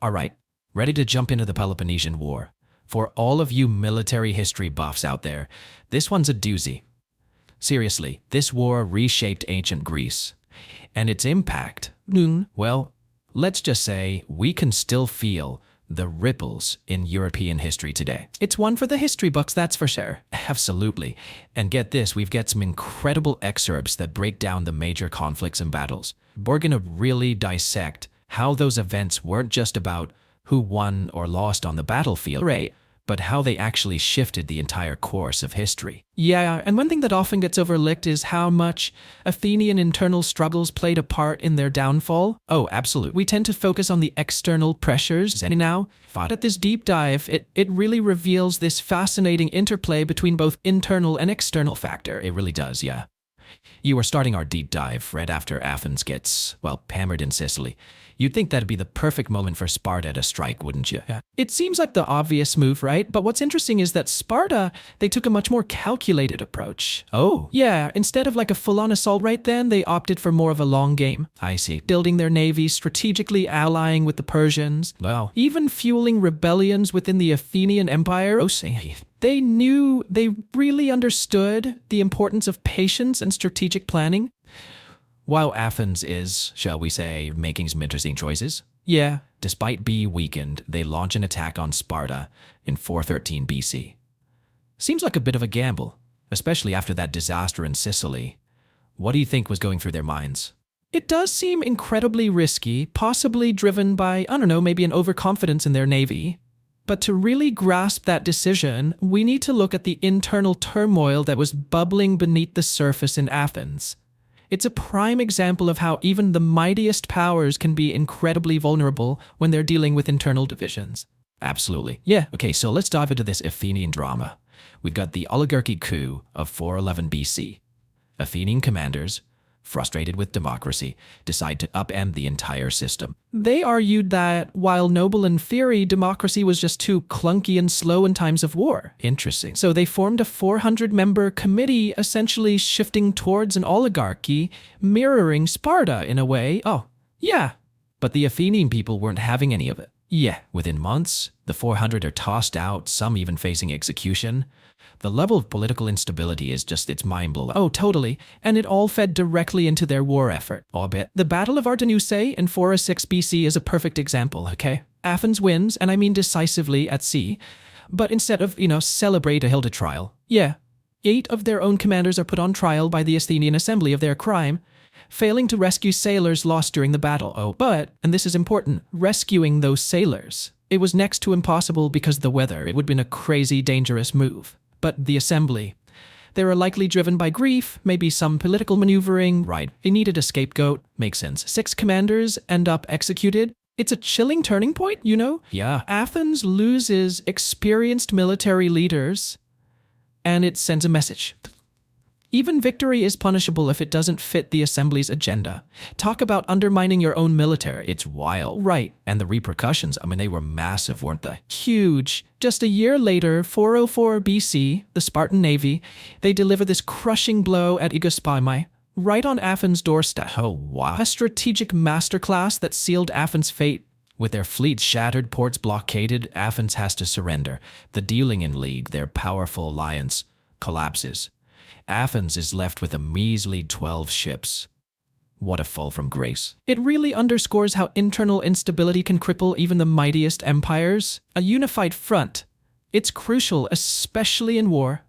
All right, ready to jump into the Peloponnesian War. For all of you military history buffs out there, this one's a doozy. Seriously, this war reshaped ancient Greece. And its impact, well, let's just say we can still feel the ripples in European history today. It's one for the history books, that's for sure. Absolutely. And get this, we've got some incredible excerpts that break down the major conflicts and battles. We're gonna really dissect how those events weren't just about who won or lost on the battlefield, right, but how they actually shifted the entire course of history. Yeah, and one thing that often gets overlooked is how much Athenian internal struggles played a part in their downfall. Oh, absolutely. We tend to focus on the external pressures, and now, at this deep dive, it really reveals this fascinating interplay between both internal and external factor. It really does, yeah. You are starting our deep dive right after Athens gets, well, hammered in Sicily. You'd think that'd be the perfect moment for Sparta to strike, wouldn't you? Yeah. It seems like the obvious move, right? But what's interesting is that Sparta, they took a much more calculated approach. Oh. Yeah, instead of like a full-on assault right then, they opted for more of a long game. I see. Building their navy, strategically allying with the Persians. Wow. Even fueling rebellions within the Athenian Empire. Oh, say. They really understood the importance of patience and strategic planning. While Athens is, shall we say, making some interesting choices. Yeah, despite being weakened, they launch an attack on Sparta in 413 BC. Seems like a bit of a gamble, especially after that disaster in Sicily. What do you think was going through their minds? It does seem incredibly risky, possibly driven by, I don't know, maybe an overconfidence in their navy. But to really grasp that decision, we need to look at the internal turmoil that was bubbling beneath the surface in Athens. It's a prime example of how even the mightiest powers can be incredibly vulnerable when they're dealing with internal divisions. Absolutely. Yeah. Okay, so let's dive into this Athenian drama. We've got the oligarchy coup of 411 BC. Athenian commanders, frustrated with democracy, decide to upend the entire system. They argued that, while noble in theory, democracy was just too clunky and slow in times of war. Interesting. So they formed a 400-member committee, essentially shifting towards an oligarchy, mirroring Sparta in a way. Oh, yeah. But the Athenian people weren't having any of it. Yeah, within months, the 400 are tossed out, some even facing execution. The level of political instability is just, it's mind-blowing. Oh, totally. And it all fed directly into their war effort. Oh, bit. The Battle of Artanusae in 406 BC is a perfect example, okay? Athens wins, and I mean decisively at sea. But instead of, celebrate a held a trial. Yeah. 8 of their own commanders are put on trial by the Athenian assembly of their crime, failing to rescue sailors lost during the battle. Oh, but, and this is important, rescuing those sailors. It was next to impossible because of the weather. It would have been a crazy, dangerous move. But the assembly, they were likely driven by grief, maybe some political maneuvering. Right. They needed a scapegoat. Makes sense. 6 commanders end up executed. It's a chilling turning point, Yeah. Athens loses experienced military leaders, and it sends a message. Even victory is punishable if it doesn't fit the assembly's agenda. Talk about undermining your own military. It's wild. Right. And the repercussions, they were massive, weren't they? Huge. Just a year later, 404 BC, the Spartan navy, they deliver this crushing blow at Aegospami, right on Athens' doorstep. Oh, wow. A strategic masterclass that sealed Athens' fate. With their fleets shattered, ports blockaded, Athens has to surrender. The dealing in league, their powerful alliance, collapses. Athens is left with a measly 12 ships. What a fall from grace. It really underscores how internal instability can cripple even the mightiest empires. A unified front. It's crucial, especially in war.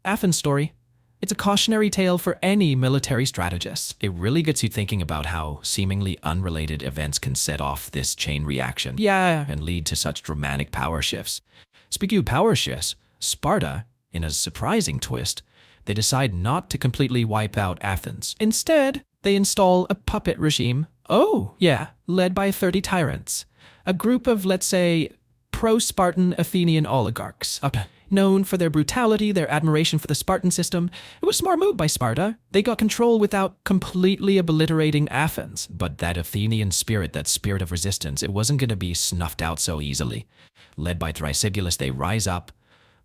Athens' story. It's a cautionary tale for any military strategist. It really gets you thinking about how seemingly unrelated events can set off this chain reaction. Yeah, and lead to such dramatic power shifts. Speaking of power shifts, Sparta, in a surprising twist, they decide not to completely wipe out Athens. Instead, they install a puppet regime. Oh, yeah, led by 30 tyrants. A group of, let's say, pro-Spartan Athenian oligarchs. Known for their brutality, their admiration for the Spartan system. It was a smart move by Sparta. They got control without completely obliterating Athens. But that Athenian spirit, that spirit of resistance, it wasn't going to be snuffed out so easily. Led by Thucydides, they rise up,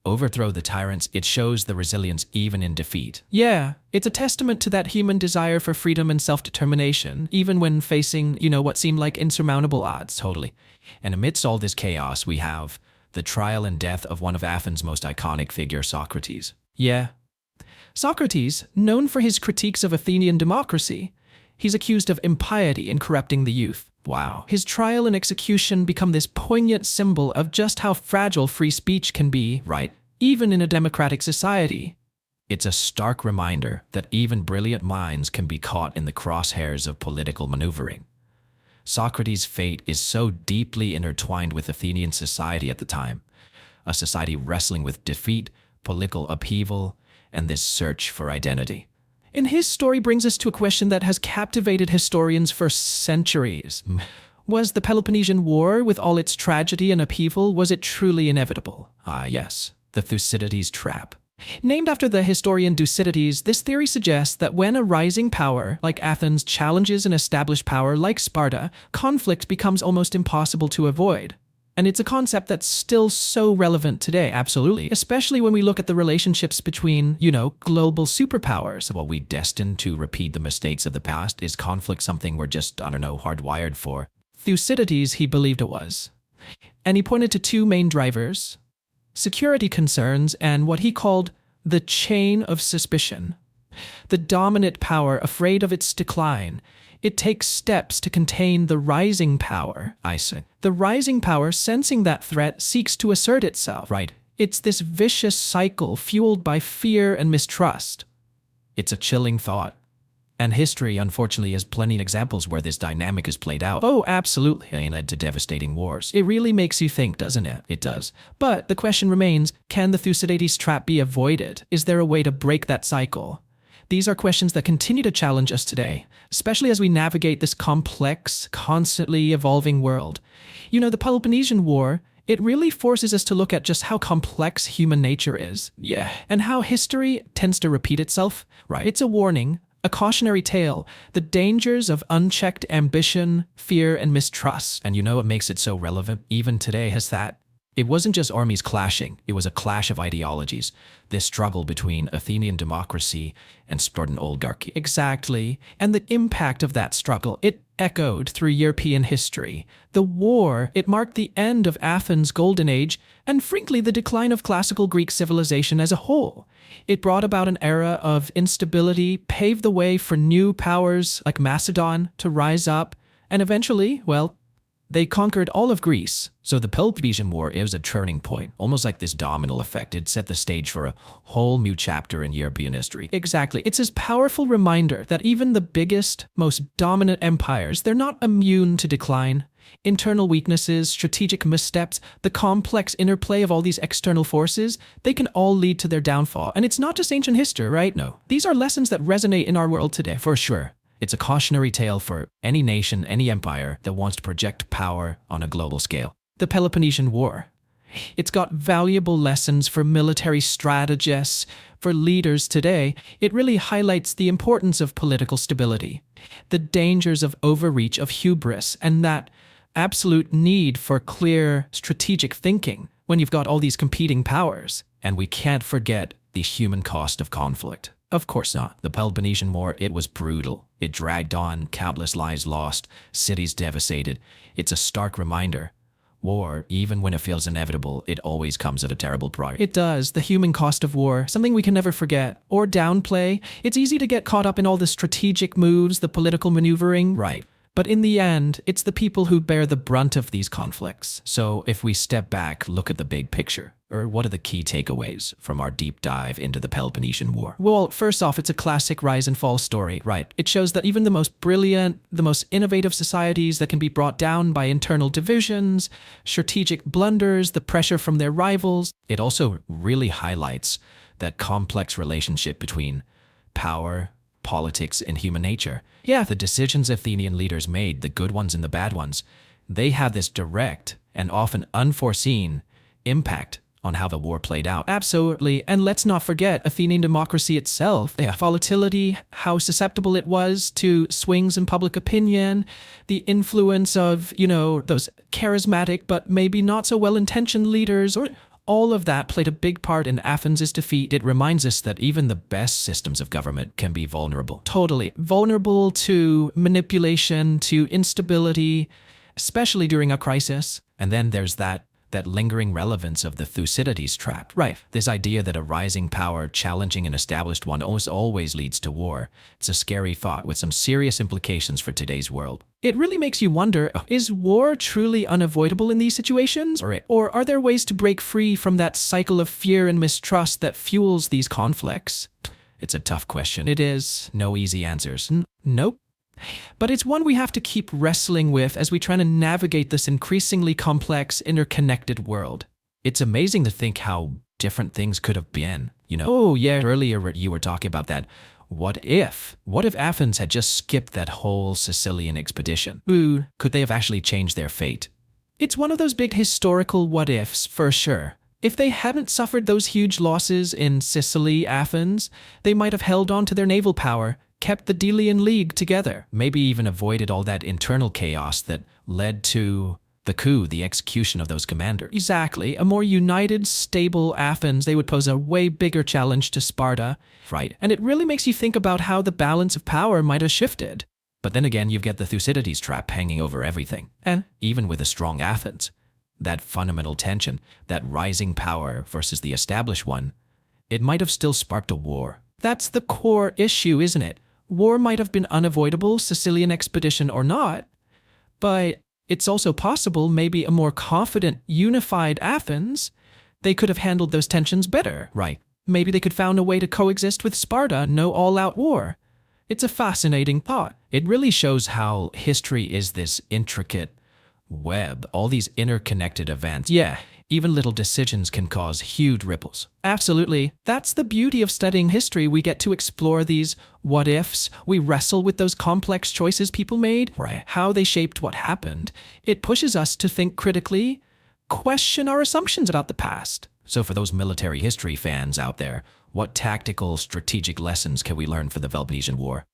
overthrow the tyrants, it shows the resilience even in defeat. Yeah, it's a testament to that human desire for freedom and self-determination, even when facing, what seemed like insurmountable odds, totally. And amidst all this chaos, we have the trial and death of one of Athens' most iconic figures, Socrates. Yeah. Socrates, known for his critiques of Athenian democracy, he's accused of impiety and corrupting the youth. Wow. His trial and execution become this poignant symbol of just how fragile free speech can be, right? Even in a democratic society. It's a stark reminder that even brilliant minds can be caught in the crosshairs of political maneuvering. Socrates' fate is so deeply intertwined with Athenian society at the time, a society wrestling with defeat, political upheaval, and this search for identity. And his story brings us to a question that has captivated historians for centuries. Was the Peloponnesian War, with all its tragedy and upheaval, was it truly inevitable? Ah, yes, the Thucydides Trap. Named after the historian Thucydides, this theory suggests that when a rising power, like Athens, challenges an established power like Sparta, conflict becomes almost impossible to avoid. And it's a concept that's still so relevant today, absolutely, especially when we look at the relationships between, global superpowers. Well, we destined to repeat the mistakes of the past? Is conflict something we're just, hardwired for? Thucydides, he believed it was. And he pointed to two main drivers: security concerns and what he called the chain of suspicion. The dominant power, afraid of its decline, it takes steps to contain the rising power, I say. The rising power, sensing that threat, seeks to assert itself. Right. It's this vicious cycle fueled by fear and mistrust. It's a chilling thought. And history, unfortunately, has plenty of examples where this dynamic is played out. Oh, absolutely. And led to devastating wars. It really makes you think, doesn't it? It does. But the question remains, can the Thucydides trap be avoided? Is there a way to break that cycle? These are questions that continue to challenge us today, especially as we navigate this complex, constantly evolving world. The Peloponnesian War, it really forces us to look at just how complex human nature is. Yeah. And how history tends to repeat itself. Right. It's a warning, a cautionary tale, the dangers of unchecked ambition, fear, and mistrust. And what makes it so relevant even today is that it wasn't just armies clashing, it was a clash of ideologies. This struggle between Athenian democracy and Spartan oligarchy. Exactly. And the impact of that struggle, it echoed through European history. The war, it marked the end of Athens' golden age and frankly the decline of classical Greek civilization as a whole. It brought about an era of instability, paved the way for new powers like Macedon to rise up, and eventually, they conquered all of Greece. So the Peloponnesian War is a turning point, almost like this domino effect. It set the stage for a whole new chapter in European history. Exactly. It's this powerful reminder that even the biggest, most dominant empires, they're not immune to decline. Internal weaknesses, strategic missteps, the complex interplay of all these external forces, they can all lead to their downfall. And it's not just ancient history, right? No. These are lessons that resonate in our world today, for sure. It's a cautionary tale for any nation, any empire that wants to project power on a global scale. The Peloponnesian War. It's got valuable lessons for military strategists, for leaders today. It really highlights the importance of political stability, the dangers of overreach, of hubris, and that absolute need for clear strategic thinking when you've got all these competing powers. And we can't forget the human cost of conflict. Of course not. The Peloponnesian War, it was brutal. It dragged on, countless lives lost, cities devastated. It's a stark reminder. War, even when it feels inevitable, it always comes at a terrible price. It does. The human cost of war, something we can never forget or downplay. It's easy to get caught up in all the strategic moves, the political maneuvering. Right. But in the end, it's the people who bear the brunt of these conflicts. So if we step back, look at the big picture, or what are the key takeaways from our deep dive into the Peloponnesian War? Well, first off, it's a classic rise and fall story, right? It shows that even the most brilliant, the most innovative societies that can be brought down by internal divisions, strategic blunders, the pressure from their rivals. It also really highlights that complex relationship between power, politics, and human nature. Yeah, the decisions Athenian leaders made, the good ones and the bad ones, they had this direct and often unforeseen impact on how the war played out. Absolutely. And let's not forget Athenian democracy itself, the volatility, how susceptible it was to swings in public opinion, the influence of, those charismatic but maybe not so well-intentioned leaders, or All of that played a big part in Athens' defeat. It reminds us that even the best systems of government can be vulnerable. Totally vulnerable to manipulation, to instability, especially during a crisis. And then there's that lingering relevance of the Thucydides Trap. Right. This idea that a rising power challenging an established one always leads to war. It's a scary thought with some serious implications for today's world. It really makes you wonder, is war truly unavoidable in these situations? Or are there ways to break free from that cycle of fear and mistrust that fuels these conflicts? It's a tough question. It is. No easy answers. Nope. But it's one we have to keep wrestling with as we try to navigate this increasingly complex, interconnected world. It's amazing to think how different things could have been. Oh yeah, earlier you were talking about that. What if Athens had just skipped that whole Sicilian expedition? Ooh, could they have actually changed their fate? It's one of those big historical what-ifs, for sure. If they hadn't suffered those huge losses in Sicily, Athens, they might have held on to their naval power, kept the Delian League together, maybe even avoided all that internal chaos that led to the coup, the execution of those commanders. Exactly. A more united, stable Athens, they would pose a way bigger challenge to Sparta. Right. And it really makes you think about how the balance of power might have shifted. But then again, you've got the Thucydides Trap hanging over everything. And even with a strong Athens, that fundamental tension, that rising power versus the established one, it might have still sparked a war. That's the core issue, isn't it? War might have been unavoidable, Sicilian expedition or not, but it's also possible maybe a more confident, unified Athens, they could have handled those tensions better. Right. Maybe they could found a way to coexist with Sparta, no all-out war. It's a fascinating thought. It really shows how history is this intricate web, all these interconnected events. Yeah, even little decisions can cause huge ripples. Absolutely. That's the beauty of studying history. We get to explore these what-ifs. We wrestle with those complex choices people made, how they shaped what happened. It pushes us to think critically, question our assumptions about the past. So for those military history fans out there, what tactical, strategic lessons can we learn from the Peloponnesian War?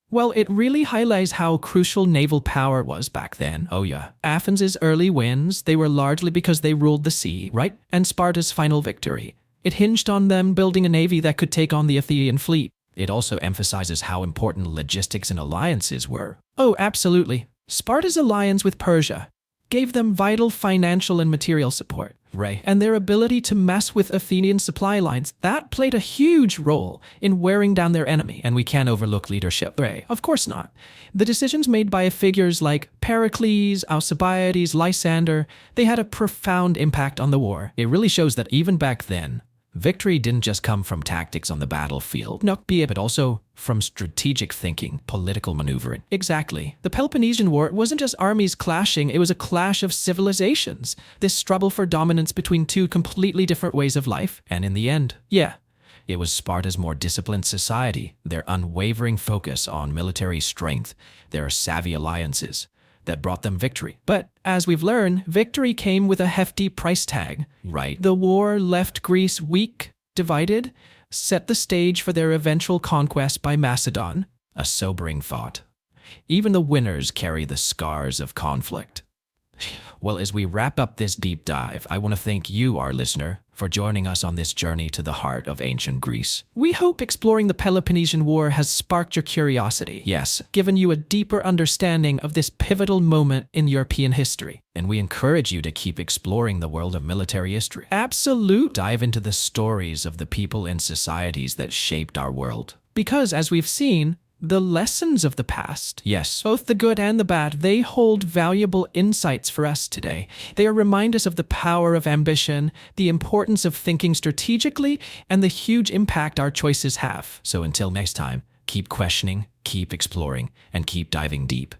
Well, it really highlights how crucial naval power was back then. Oh yeah. Athens' early wins, they were largely because they ruled the sea, right? And Sparta's final victory. It hinged on them building a navy that could take on the Athenian fleet. It also emphasizes how important logistics and alliances were. Oh, absolutely. Sparta's alliance with Persia gave them vital financial and material support. Right. And their ability to mess with Athenian supply lines, that played a huge role in wearing down their enemy. And we can't overlook leadership. Right. Of course not. The decisions made by figures like Pericles, Alcibiades, Lysander, they had a profound impact on the war. It really shows that even back then, victory didn't just come from tactics on the battlefield, but also from strategic thinking, political maneuvering. Exactly. The Peloponnesian War wasn't just armies clashing, it was a clash of civilizations. This struggle for dominance between two completely different ways of life. And in the end, it was Sparta's more disciplined society, their unwavering focus on military strength, their savvy alliances, that brought them victory. But as we've learned, victory came with a hefty price tag. Right. The war left Greece weak, divided, set the stage for their eventual conquest by Macedon. A sobering thought. Even the winners carry the scars of conflict. Well, as we wrap up this deep dive, I want to thank you, our listener, for joining us on this journey to the heart of ancient Greece. We hope exploring the Peloponnesian War has sparked your curiosity. Yes, given you a deeper understanding of this pivotal moment in European history. And we encourage you to keep exploring the world of military history. Absolute. Dive into the stories of the people and societies that shaped our world. Because, as we've seen, the lessons of the past, yes, both the good and the bad, they hold valuable insights for us today. They remind us of the power of ambition, the importance of thinking strategically, and the huge impact our choices have. So until next time, keep questioning, keep exploring, and keep diving deep.